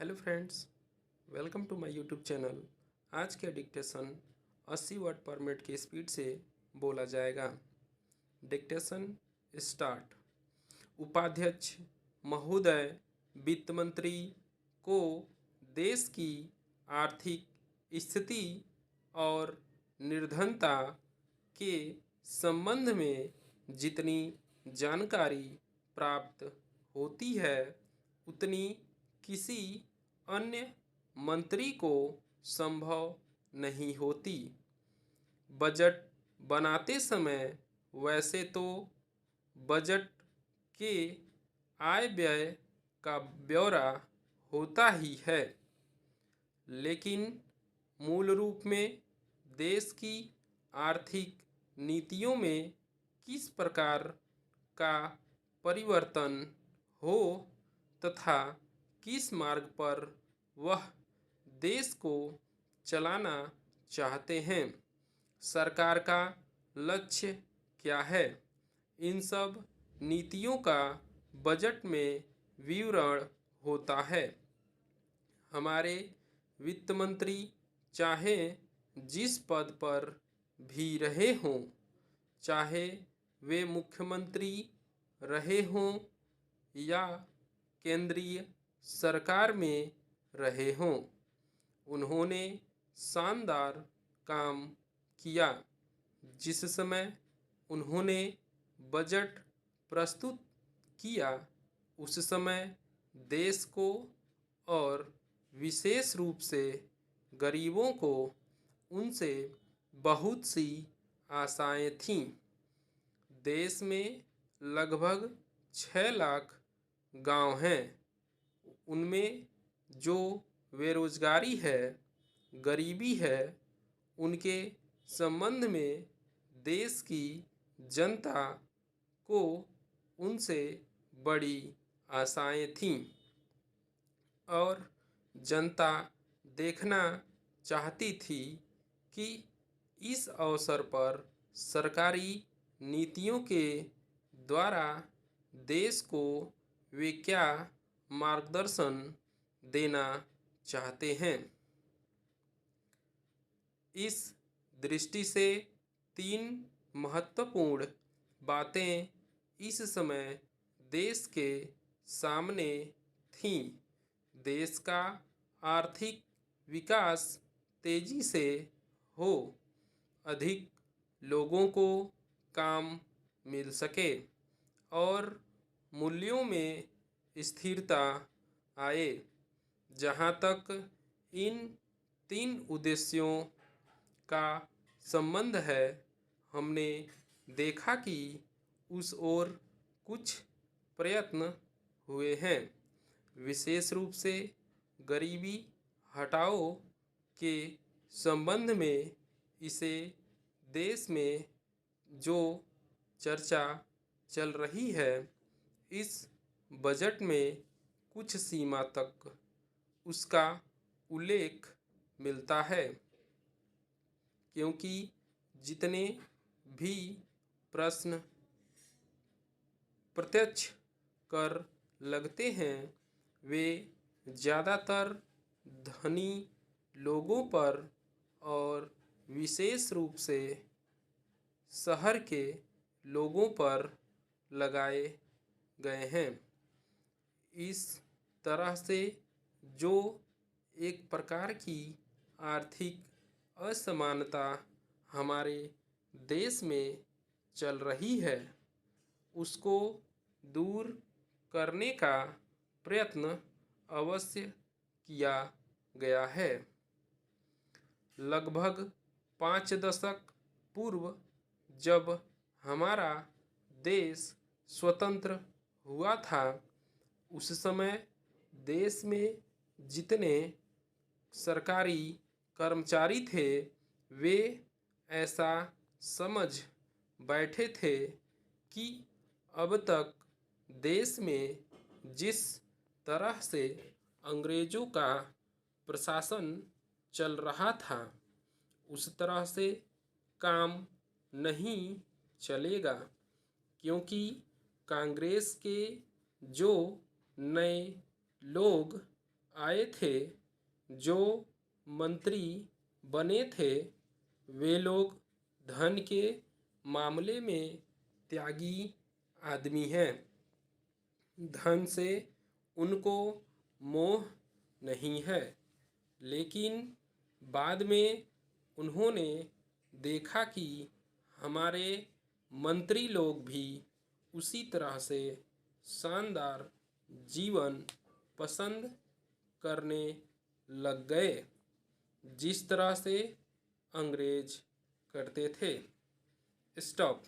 Hello friends, welcome to my YouTube channel. आज के dictation 80 word पर मिनट की स्पीड से बोला जाएगा। Dictation start. उपाध्यक्ष महोदय, वित्त मंत्री को देश की आर्थिक स्थिति और निर्धनता के संबंध में जितनी जानकारी प्राप्त होती है उतनी किसी अन्य मंत्री को संभव नहीं होती। बजट बनाते समय वैसे तो बजट के आय व्यय का ब्यौरा होता ही है, लेकिन मूल रूप में देश की आर्थिक नीतियों में किस प्रकार का परिवर्तन हो तथा किस मार्ग पर वह देश को चलाना चाहते हैं, सरकार का लक्ष्य क्या है, इन सब नीतियों का बजट में विवरण होता है। हमारे वित्त मंत्री चाहे जिस पद पर भी रहे हों, चाहे वे मुख्यमंत्री रहे हों या केंद्रीय सरकार में रहे हों, उन्होंने शानदार काम किया। जिस समय उन्होंने बजट प्रस्तुत किया उस समय देश को और विशेष रूप से गरीबों को उनसे बहुत सी आशाएं थीं। देश में लगभग 6 लाख गांव हैं। उनमें जो बेरोजगारी है, गरीबी है, उनके संबंध में देश की जनता को उनसे बड़ी आशाएं थीं और जनता देखना चाहती थी कि इस अवसर पर सरकारी नीतियों के द्वारा देश को वे क्या मार्गदर्शन देना चाहते हैं। इस दृष्टि से 3 महत्वपूर्ण बातें इस समय देश के सामने थीं। देश का आर्थिक विकास तेजी से हो, अधिक लोगों को काम मिल सके और मूल्यों में स्थिरता आए। जहाँ तक इन 3 उद्देश्यों का संबंध है, हमने देखा कि उस ओर कुछ प्रयत्न हुए हैं। विशेष रूप से गरीबी हटाओ के संबंध में इसे देश में जो चर्चा चल रही है, इस बजट में कुछ सीमा तक उसका उल्लेख मिलता है, क्योंकि जितने भी प्रश्न प्रत्यक्ष कर लगते हैं वे ज़्यादातर धनी लोगों पर और विशेष रूप से शहर के लोगों पर लगाए गए हैं। इस तरह से जो एक प्रकार की आर्थिक असमानता हमारे देश में चल रही है, उसको दूर करने का प्रयत्न अवश्य किया गया है। लगभग 5 दशक पूर्व जब हमारा देश स्वतंत्र हुआ था, उस समय देश में जितने सरकारी कर्मचारी थे वे ऐसा समझ बैठे थे कि अब तक देश में जिस तरह से अंग्रेज़ों का प्रशासन चल रहा था उस तरह से काम नहीं चलेगा, क्योंकि कांग्रेस के जो नए लोग आए थे, जो मंत्री बने थे, वे लोग धन के मामले में त्यागी आदमी हैं। धन से उनको मोह नहीं है, लेकिन बाद में उन्होंने देखा कि हमारे मंत्री लोग भी उसी तरह से शानदार जीवन पसंद करने लग गए, जिस तरह से अंग्रेज करते थे। स्टॉप।